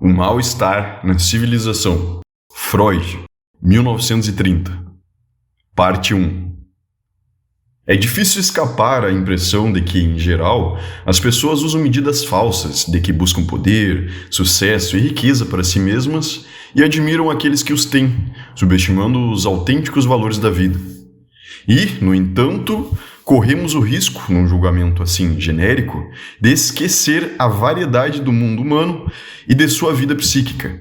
O mal-estar na civilização. Freud, 1930. Parte 1. É difícil escapar à impressão de que, em geral, as pessoas usam medidas falsas de que buscam poder, sucesso e riqueza para si mesmas e admiram aqueles que os têm, subestimando os autênticos valores da vida. E, no entanto, corremos o risco, num julgamento assim genérico, de esquecer a variedade do mundo humano e de sua vida psíquica.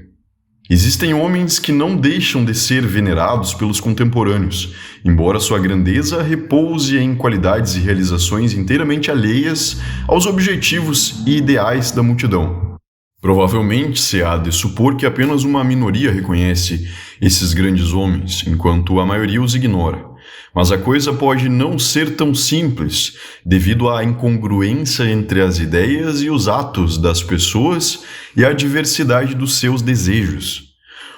Existem homens que não deixam de ser venerados pelos contemporâneos, embora sua grandeza repouse em qualidades e realizações inteiramente alheias aos objetivos e ideais da multidão. Provavelmente se há de supor que apenas uma minoria reconhece esses grandes homens, enquanto a maioria os ignora. Mas a coisa pode não ser tão simples, devido à incongruência entre as ideias e os atos das pessoas e à diversidade dos seus desejos.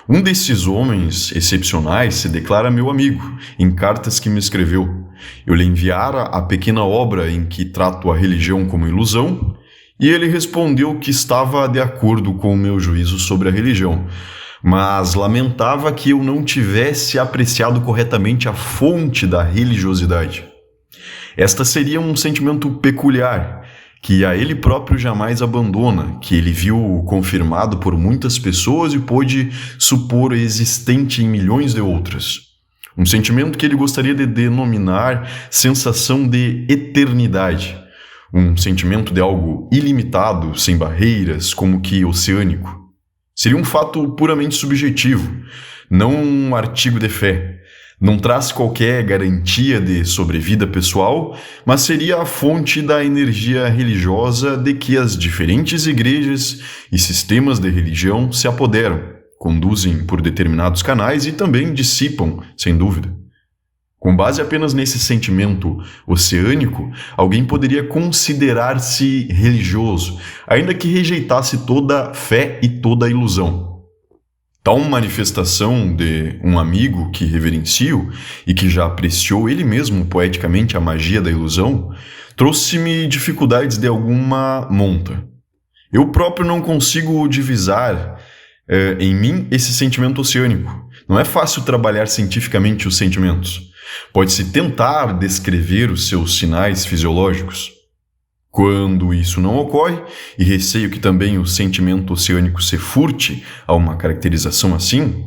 Um desses homens excepcionais se declara meu amigo, em cartas que me escreveu. Eu lhe enviara a pequena obra em que trato a religião como ilusão, e ele respondeu que estava de acordo com o meu juízo sobre a religião, mas lamentava que eu não tivesse apreciado corretamente a fonte da religiosidade. Esta seria um sentimento peculiar, que a ele próprio jamais abandona, que ele viu confirmado por muitas pessoas e pôde supor existente em milhões de outras. Um sentimento que ele gostaria de denominar sensação de eternidade, um sentimento de algo ilimitado, sem barreiras, como que oceânico. Seria um fato puramente subjetivo, não um artigo de fé. Não traz qualquer garantia de sobrevida pessoal, mas seria a fonte da energia religiosa de que as diferentes igrejas e sistemas de religião se apoderam, conduzem por determinados canais e também dissipam, sem dúvida. Com base apenas nesse sentimento oceânico, alguém poderia considerar-se religioso, ainda que rejeitasse toda fé e toda ilusão. Tal manifestação de um amigo que reverencio e que já apreciou ele mesmo poeticamente a magia da ilusão, trouxe-me dificuldades de alguma monta. Eu próprio não consigo divisar em mim esse sentimento oceânico. Não é fácil trabalhar cientificamente os sentimentos. Pode-se tentar descrever os seus sinais fisiológicos. Quando isso não ocorre, e receio que também o sentimento oceânico se furte a uma caracterização assim,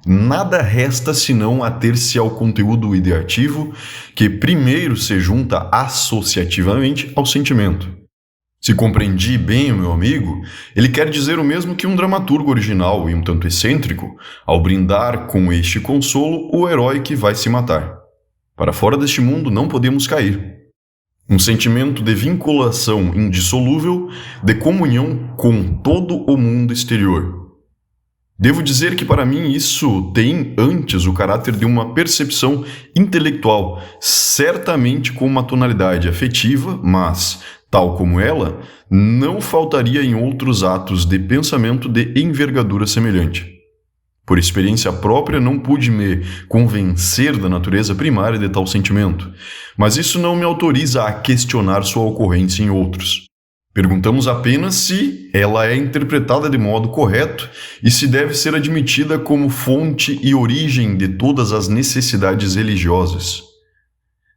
nada resta senão ater-se ao conteúdo ideativo que primeiro se junta associativamente ao sentimento. Se compreendi bem o meu amigo, ele quer dizer o mesmo que um dramaturgo original e um tanto excêntrico, ao brindar com este consolo o herói que vai se matar. Para fora deste mundo não podemos cair. Um sentimento de vinculação indissolúvel, de comunhão com todo o mundo exterior. Devo dizer que para mim isso tem antes o caráter de uma percepção intelectual, certamente com uma tonalidade afetiva, mas, tal como ela, não faltaria em outros atos de pensamento de envergadura semelhante. Por experiência própria, não pude me convencer da natureza primária de tal sentimento, mas isso não me autoriza a questionar sua ocorrência em outros. Perguntamos apenas se ela é interpretada de modo correto e se deve ser admitida como fonte e origem de todas as necessidades religiosas.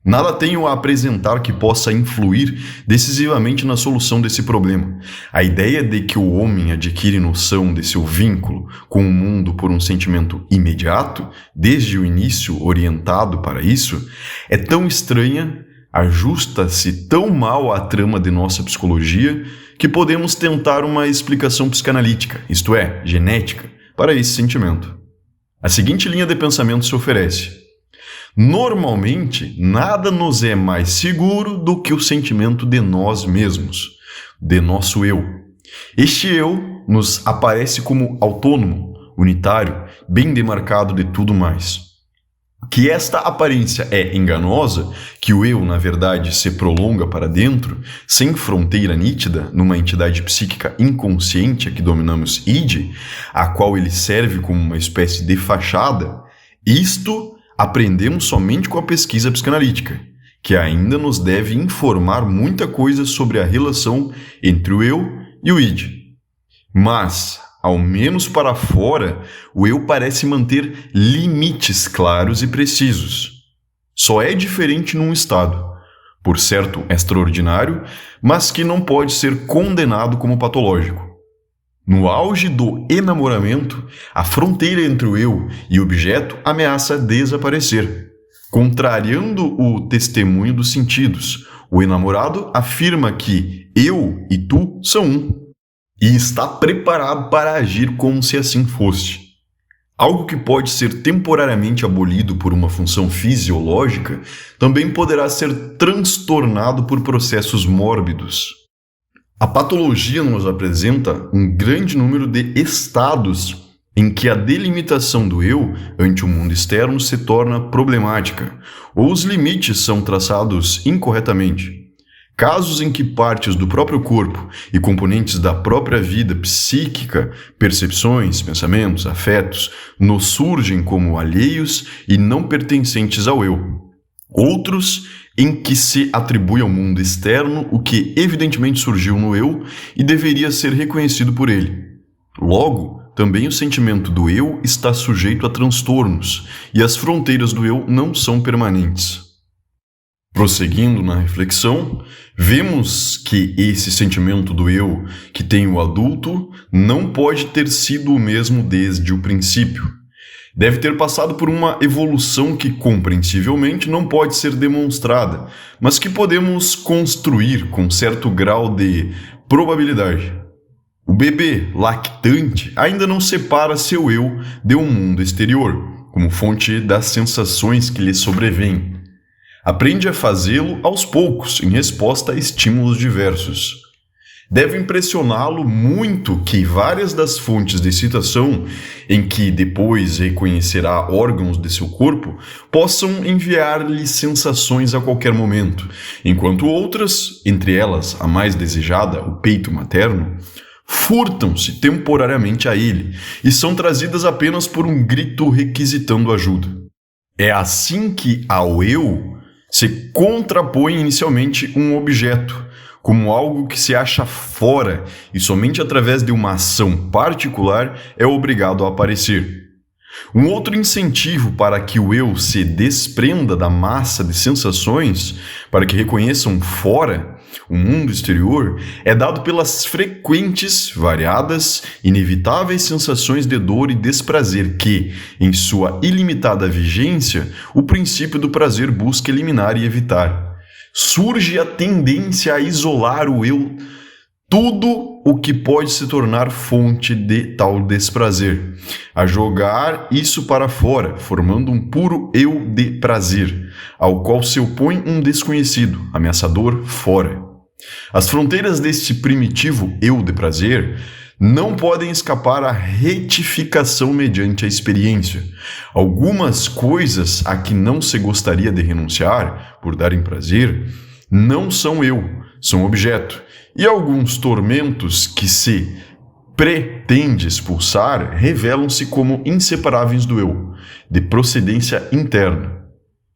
Nada tenho a apresentar que possa influir decisivamente na solução desse problema. A ideia de que o homem adquire noção de seu vínculo com o mundo por um sentimento imediato, desde o início orientado para isso, é tão estranha, ajusta-se tão mal à trama de nossa psicologia, que podemos tentar uma explicação psicanalítica, isto é, genética, para esse sentimento. A seguinte linha de pensamento se oferece. Normalmente, nada nos é mais seguro do que o sentimento de nós mesmos, de nosso eu. Este eu nos aparece como autônomo, unitário, bem demarcado de tudo mais. Que esta aparência é enganosa, que o eu, na verdade, se prolonga para dentro, sem fronteira nítida, numa entidade psíquica inconsciente a que dominamos id, a qual ele serve como uma espécie de fachada, isto aprendemos somente com a pesquisa psicanalítica, que ainda nos deve informar muita coisa sobre a relação entre o eu e o id. Mas, ao menos para fora, o eu parece manter limites claros e precisos. Só é diferente num estado, por certo extraordinário, mas que não pode ser condenado como patológico. No auge do enamoramento, a fronteira entre o eu e o objeto ameaça desaparecer. Contrariando o testemunho dos sentidos, o enamorado afirma que eu e tu são um, e está preparado para agir como se assim fosse. Algo que pode ser temporariamente abolido por uma função fisiológica também poderá ser transtornado por processos mórbidos. A patologia nos apresenta um grande número de estados em que a delimitação do eu ante o mundo externo se torna problemática, ou os limites são traçados incorretamente. Casos em que partes do próprio corpo e componentes da própria vida psíquica, percepções, pensamentos, afetos, nos surgem como alheios e não pertencentes ao eu. Outros em que se atribui ao mundo externo o que evidentemente surgiu no eu e deveria ser reconhecido por ele. Logo, também o sentimento do eu está sujeito a transtornos e as fronteiras do eu não são permanentes. Prosseguindo na reflexão, vemos que esse sentimento do eu que tem o adulto não pode ter sido o mesmo desde o princípio. Deve ter passado por uma evolução que compreensivelmente não pode ser demonstrada, mas que podemos construir com certo grau de probabilidade. O bebê lactante ainda não separa seu eu de um mundo exterior, como fonte das sensações que lhe sobrevêm. Aprende a fazê-lo aos poucos, em resposta a estímulos diversos. Deve impressioná-lo muito que várias das fontes de excitação, em que depois reconhecerá órgãos de seu corpo, possam enviar-lhe sensações a qualquer momento, enquanto outras, entre elas a mais desejada, o peito materno, furtam-se temporariamente a ele e são trazidas apenas por um grito requisitando ajuda. É assim que ao eu se contrapõe inicialmente um objeto, como algo que se acha fora e somente através de uma ação particular é obrigado a aparecer. Um outro incentivo para que o eu se desprenda da massa de sensações, para que reconheçam fora, o mundo exterior, é dado pelas frequentes, variadas, inevitáveis sensações de dor e desprazer que, em sua ilimitada vigência, o princípio do prazer busca eliminar e evitar. Surge a tendência a isolar o eu, tudo o que pode se tornar fonte de tal desprazer, a jogar isso para fora, formando um puro eu de prazer, ao qual se opõe um desconhecido, ameaçador, fora. As fronteiras deste primitivo eu de prazer não podem escapar à retificação mediante a experiência. Algumas coisas a que não se gostaria de renunciar, por darem prazer, não são eu, são objeto, e alguns tormentos que se pretende expulsar revelam-se como inseparáveis do eu, de procedência interna.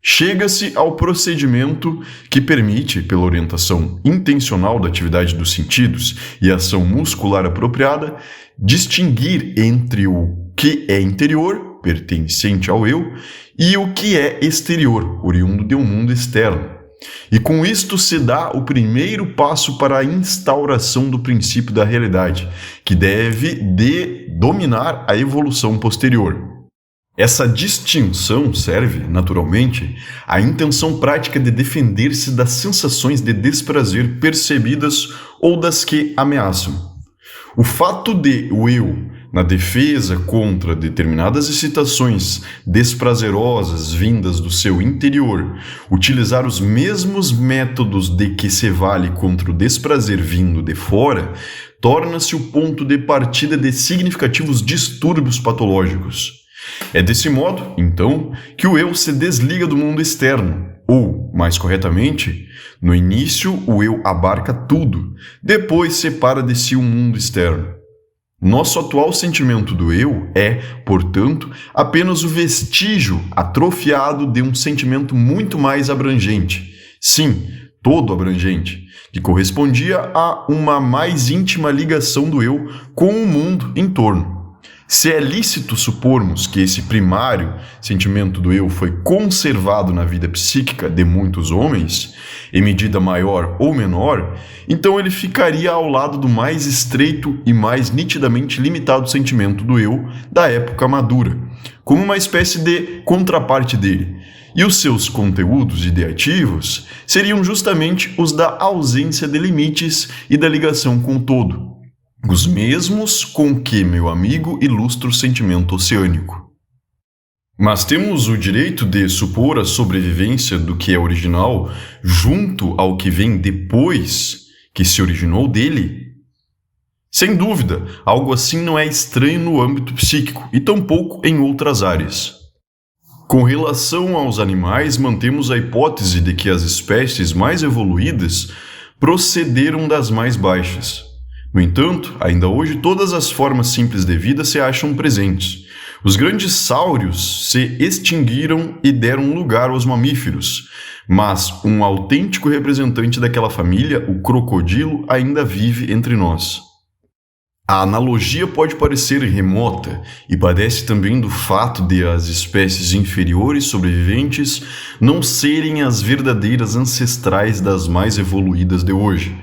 Chega-se ao procedimento que permite, pela orientação intencional da atividade dos sentidos e ação muscular apropriada, distinguir entre o que é interior, pertencente ao eu, e o que é exterior, oriundo de um mundo externo. E com isto se dá o primeiro passo para a instauração do princípio da realidade, que deve dominar a evolução posterior. Essa distinção serve, naturalmente, à intenção prática de defender-se das sensações de desprazer percebidas ou das que ameaçam. O fato de o eu, na defesa contra determinadas excitações desprazerosas vindas do seu interior, utilizar os mesmos métodos de que se vale contra o desprazer vindo de fora, torna-se o ponto de partida de significativos distúrbios patológicos. É desse modo, então, que o eu se desliga do mundo externo, ou, mais corretamente, no início o eu abarca tudo, depois separa de si o mundo externo. Nosso atual sentimento do eu é, portanto, apenas o vestígio atrofiado de um sentimento muito mais abrangente. Sim, todo abrangente, que correspondia a uma mais íntima ligação do eu com o mundo em torno. Se é lícito supormos que esse primário sentimento do eu foi conservado na vida psíquica de muitos homens, em medida maior ou menor, então ele ficaria ao lado do mais estreito e mais nitidamente limitado sentimento do eu da época madura, como uma espécie de contraparte dele. E os seus conteúdos ideativos seriam justamente os da ausência de limites e da ligação com o todo, os mesmos com que meu amigo ilustra o sentimento oceânico. Mas temos o direito de supor a sobrevivência do que é original junto ao que vem depois que se originou dele? Sem dúvida, algo assim não é estranho no âmbito psíquico e tampouco em outras áreas. Com relação aos animais, mantemos a hipótese de que as espécies mais evoluídas procederam das mais baixas. No entanto, ainda hoje todas as formas simples de vida se acham presentes. Os grandes sáurios se extinguiram e deram lugar aos mamíferos, mas um autêntico representante daquela família, o crocodilo, ainda vive entre nós. A analogia pode parecer remota e padece também do fato de as espécies inferiores sobreviventes não serem as verdadeiras ancestrais das mais evoluídas de hoje.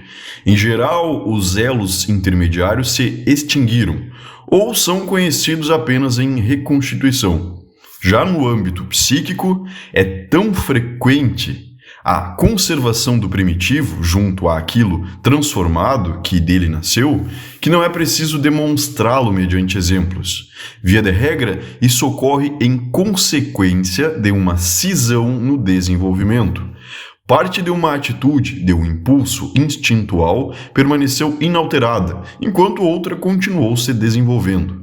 Em geral, os elos intermediários se extinguiram ou são conhecidos apenas em reconstituição. Já no âmbito psíquico, é tão frequente a conservação do primitivo junto àquilo transformado que dele nasceu, que não é preciso demonstrá-lo mediante exemplos. Via de regra, isso ocorre em consequência de uma cisão no desenvolvimento. Parte de uma atitude, de um impulso instintual, permaneceu inalterada, enquanto outra continuou se desenvolvendo.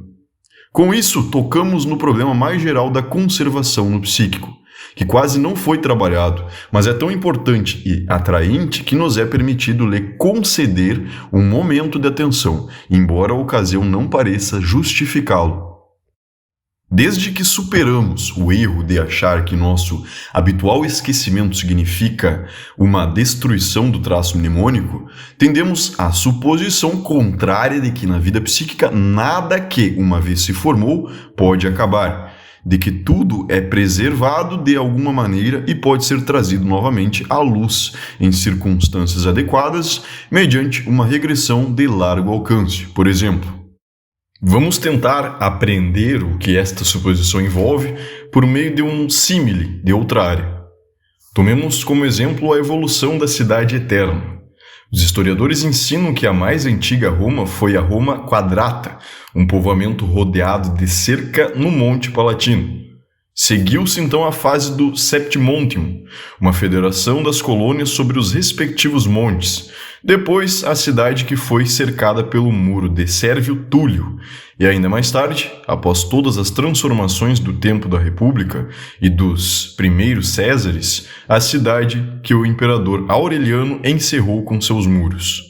Com isso, tocamos no problema mais geral da conservação no psíquico, que quase não foi trabalhado, mas é tão importante e atraente que nos é permitido lhe conceder um momento de atenção, embora a ocasião não pareça justificá-lo. Desde que superamos o erro de achar que nosso habitual esquecimento significa uma destruição do traço mnemônico, tendemos à suposição contrária de que na vida psíquica nada que, uma vez se formou, pode acabar, de que tudo é preservado de alguma maneira e pode ser trazido novamente à luz em circunstâncias adequadas, mediante uma regressão de largo alcance, por exemplo. Vamos tentar aprender o que esta suposição envolve por meio de um símile de outra área. Tomemos como exemplo a evolução da cidade eterna. Os historiadores ensinam que a mais antiga Roma foi a Roma Quadrata, um povoamento rodeado de cerca no Monte Palatino. Seguiu-se então a fase do Septimontium, uma federação das colônias sobre os respectivos montes. Depois, a cidade que foi cercada pelo muro de Sérvio Túlio. E ainda mais tarde, após todas as transformações do tempo da República e dos primeiros Césares, a cidade que o imperador Aureliano encerrou com seus muros.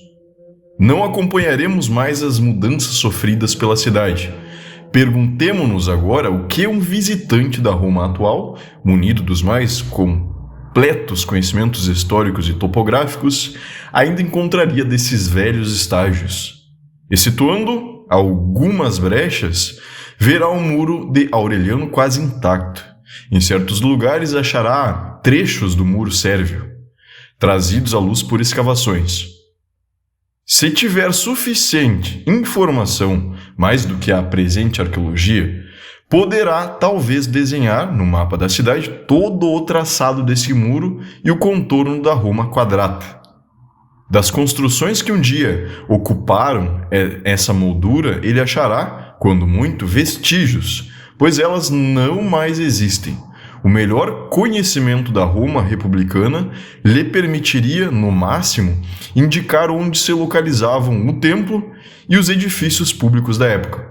Não acompanharemos mais as mudanças sofridas pela cidade. Perguntemo-nos agora o que um visitante da Roma atual, munido dos mais completos conhecimentos históricos e topográficos, ainda encontraria desses velhos estágios. Excetuando algumas brechas, verá o muro de Aureliano quase intacto. Em certos lugares achará trechos do muro sérvio, trazidos à luz por escavações. Se tiver suficiente informação, mais do que a presente arqueologia, poderá talvez desenhar no mapa da cidade todo o traçado desse muro e o contorno da Roma Quadrata. Das construções que um dia ocuparam essa moldura, ele achará, quando muito, vestígios, pois elas não mais existem. O melhor conhecimento da Roma republicana lhe permitiria, no máximo, indicar onde se localizavam o templo e os edifícios públicos da época.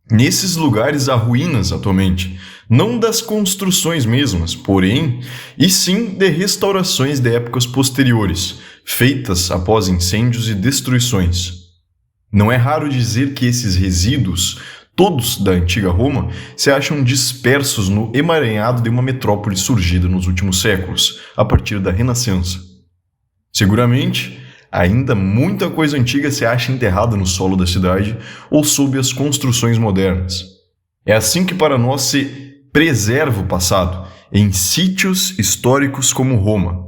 Nesses lugares há ruínas atualmente, não das construções mesmas, porém, e sim de restaurações de épocas posteriores, feitas após incêndios e destruições. Não é raro dizer que esses resíduos, todos da antiga Roma, se acham dispersos no emaranhado de uma metrópole surgida nos últimos séculos, a partir da Renascença. Seguramente, ainda muita coisa antiga se acha enterrada no solo da cidade ou sob as construções modernas. É assim que para nós se preserva o passado, em sítios históricos como Roma.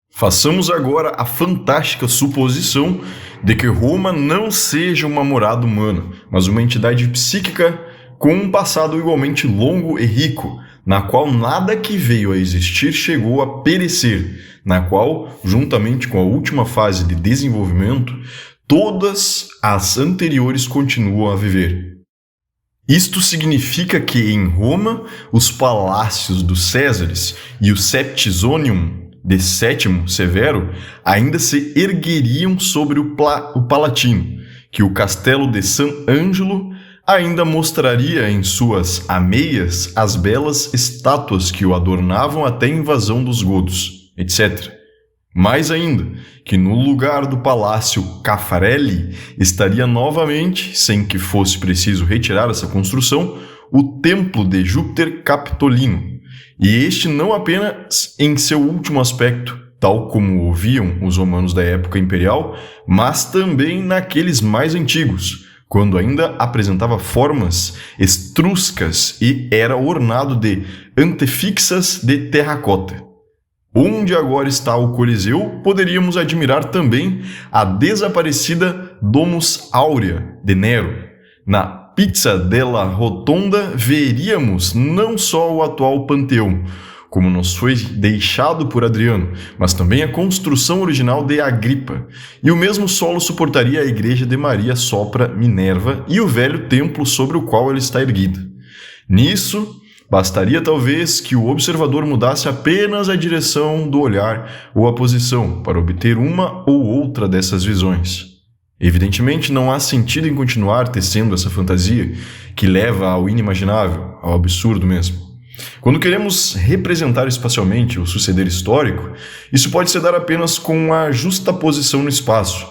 Façamos agora a fantástica suposição de que Roma não seja uma morada humana, mas uma entidade psíquica com um passado igualmente longo e rico, na qual nada que veio a existir chegou a perecer, na qual, juntamente com a última fase de desenvolvimento, todas as anteriores continuam a viver. Isto significa que em Roma, os palácios dos Césares e o Septizonium de Sétimo Severo ainda se ergueriam sobre o Palatino, que o castelo de San Angelo ainda mostraria em suas ameias as belas estátuas que o adornavam até a invasão dos godos, etc. Mais ainda, que no lugar do Palácio Caffarelli estaria novamente, sem que fosse preciso retirar essa construção, o Templo de Júpiter Capitolino, e este não apenas em seu último aspecto, tal como o viam os romanos da época imperial, mas também naqueles mais antigos, quando ainda apresentava formas etruscas e era ornado de antefixas de terracota. Onde agora está o Coliseu, poderíamos admirar também a desaparecida Domus Aurea de Nero. Na Piazza della Rotonda veríamos não só o atual Panteão, como nos foi deixado por Adriano, mas também a construção original de Agripa, e o mesmo solo suportaria a igreja de Maria Sopra Minerva e o velho templo sobre o qual ela está erguida. Nisso, bastaria talvez que o observador mudasse apenas a direção do olhar ou a posição para obter uma ou outra dessas visões. Evidentemente, não há sentido em continuar tecendo essa fantasia que leva ao inimaginável, ao absurdo mesmo. Quando queremos representar espacialmente o suceder histórico, isso pode se dar apenas com a justa posição no espaço.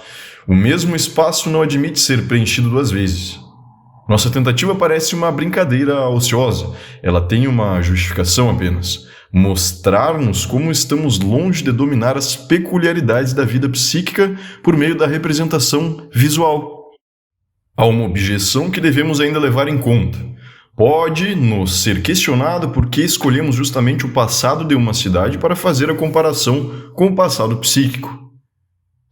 O mesmo espaço não admite ser preenchido duas vezes. Nossa tentativa parece uma brincadeira ociosa. Ela tem uma justificação apenas: mostrar-nos como estamos longe de dominar as peculiaridades da vida psíquica por meio da representação visual. Há uma objeção que devemos ainda levar em conta. Pode nos ser questionado por que escolhemos justamente o passado de uma cidade para fazer a comparação com o passado psíquico.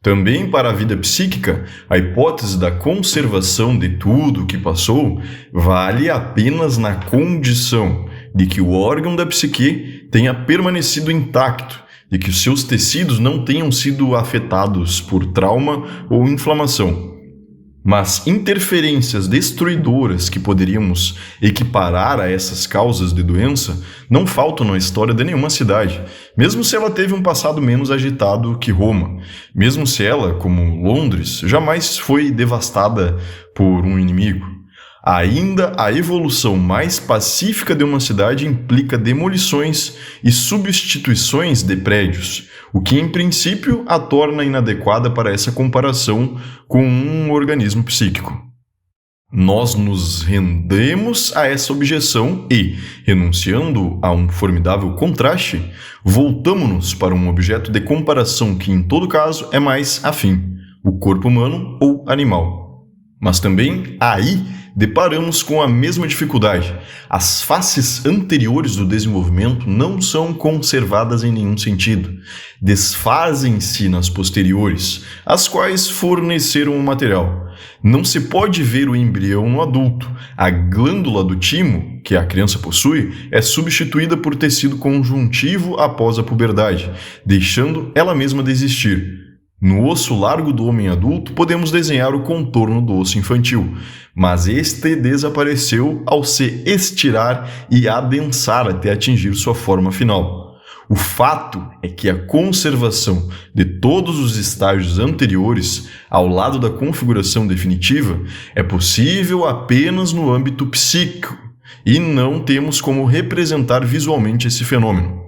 Também para a vida psíquica, a hipótese da conservação de tudo o que passou vale apenas na condição de que o órgão da psique tenha permanecido intacto, de que os seus tecidos não tenham sido afetados por trauma ou inflamação. Mas interferências destruidoras que poderíamos equiparar a essas causas de doença não faltam na história de nenhuma cidade, mesmo se ela teve um passado menos agitado que Roma, mesmo se ela, como Londres, jamais foi devastada por um inimigo. Ainda a evolução mais pacífica de uma cidade implica demolições e substituições de prédios, o que em princípio a torna inadequada para essa comparação com um organismo psíquico. Nós nos rendemos a essa objeção e, renunciando a um formidável contraste, voltamo-nos para um objeto de comparação que em todo caso é mais afim, o corpo humano ou animal. Mas também aí deparamos com a mesma dificuldade. As faces anteriores do desenvolvimento não são conservadas em nenhum sentido. Desfazem-se nas posteriores, as quais forneceram o material. Não se pode ver o embrião no adulto. A glândula do timo, que a criança possui, é substituída por tecido conjuntivo após a puberdade, deixando ela mesma de existir. No osso largo do homem adulto, podemos desenhar o contorno do osso infantil, mas este desapareceu ao se estirar e adensar até atingir sua forma final. O fato é que a conservação de todos os estágios anteriores ao lado da configuração definitiva é possível apenas no âmbito psíquico, e não temos como representar visualmente esse fenômeno.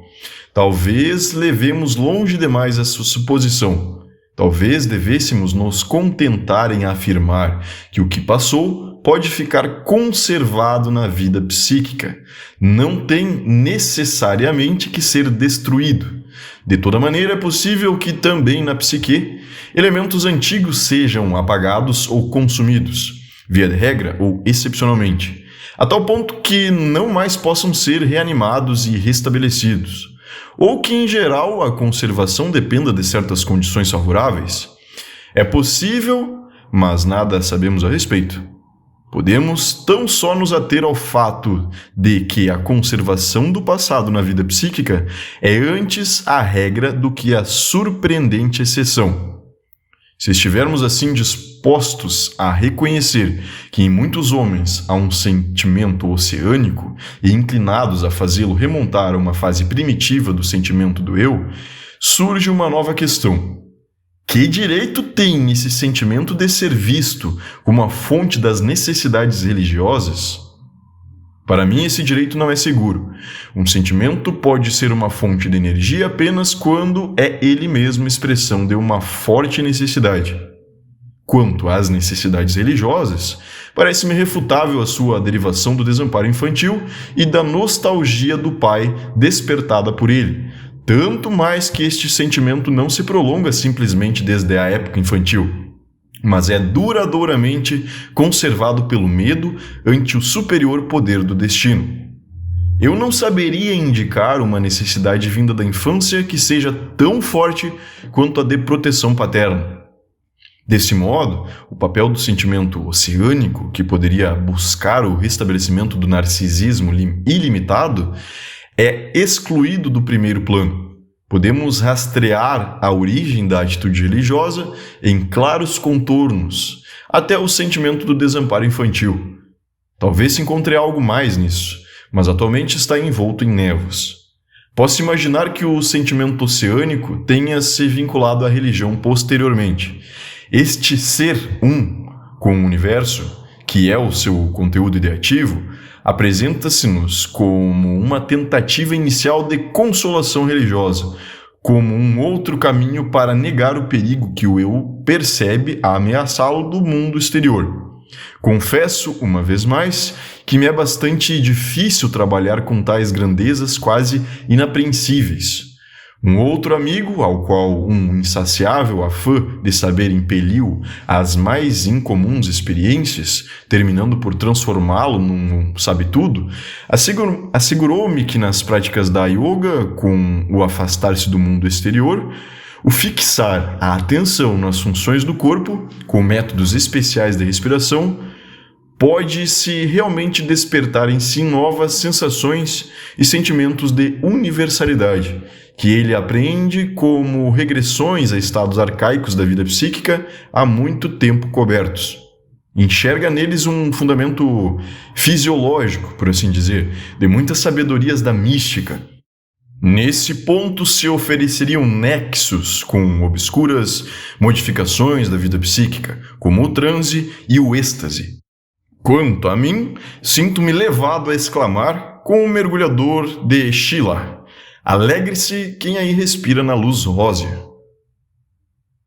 Talvez levemos longe demais essa suposição. Talvez devêssemos nos contentar em afirmar que o que passou pode ficar conservado na vida psíquica. Não tem necessariamente que ser destruído. De toda maneira, é possível que também na psique elementos antigos sejam apagados ou consumidos, via de regra ou excepcionalmente, a tal ponto que não mais possam ser reanimados e restabelecidos, ou que em geral a conservação dependa de certas condições favoráveis. É possível, mas nada sabemos a respeito. Podemos tão só nos ater ao fato de que a conservação do passado na vida psíquica é antes a regra do que a surpreendente exceção. Se estivermos assim dispostos a reconhecer que em muitos homens há um sentimento oceânico e inclinados a fazê-lo remontar a uma fase primitiva do sentimento do eu, surge uma nova questão. Que direito tem esse sentimento de ser visto como a fonte das necessidades religiosas? Para mim, esse direito não é seguro. Um sentimento pode ser uma fonte de energia apenas quando é ele mesmo expressão de uma forte necessidade. Quanto às necessidades religiosas, parece-me refutável a sua derivação do desamparo infantil e da nostalgia do pai despertada por ele, tanto mais que este sentimento não se prolonga simplesmente desde a época infantil, mas é duradouramente conservado pelo medo ante o superior poder do destino. Eu não saberia indicar uma necessidade vinda da infância que seja tão forte quanto a de proteção paterna. Desse modo, o papel do sentimento oceânico, que poderia buscar o restabelecimento do narcisismo ilimitado, é excluído do primeiro plano. Podemos rastrear a origem da atitude religiosa em claros contornos, até o sentimento do desamparo infantil. Talvez se encontre algo mais nisso, mas atualmente está envolto em névoas. Posso imaginar que o sentimento oceânico tenha se vinculado à religião posteriormente. Este ser um com o universo, que é o seu conteúdo ideativo, apresenta-se-nos como uma tentativa inicial de consolação religiosa, como um outro caminho para negar o perigo que o eu percebe a ameaçá-lo do mundo exterior. Confesso, uma vez mais, que me é bastante difícil trabalhar com tais grandezas quase inapreensíveis. Um outro amigo, ao qual um insaciável afã de saber impeliu às mais incomuns experiências, terminando por transformá-lo num sabe-tudo, assegurou-me que nas práticas da yoga, com o afastar-se do mundo exterior, o fixar a atenção nas funções do corpo, com métodos especiais de respiração, pode-se realmente despertar em si novas sensações e sentimentos de universalidade, que ele apreende como regressões a estados arcaicos da vida psíquica há muito tempo cobertos. Enxerga neles um fundamento fisiológico, por assim dizer, de muitas sabedorias da mística. Nesse ponto se ofereceriam nexos com obscuras modificações da vida psíquica, como o transe e o êxtase. Quanto a mim, sinto-me levado a exclamar com o mergulhador de Sheila: alegre-se quem aí respira na luz rósea.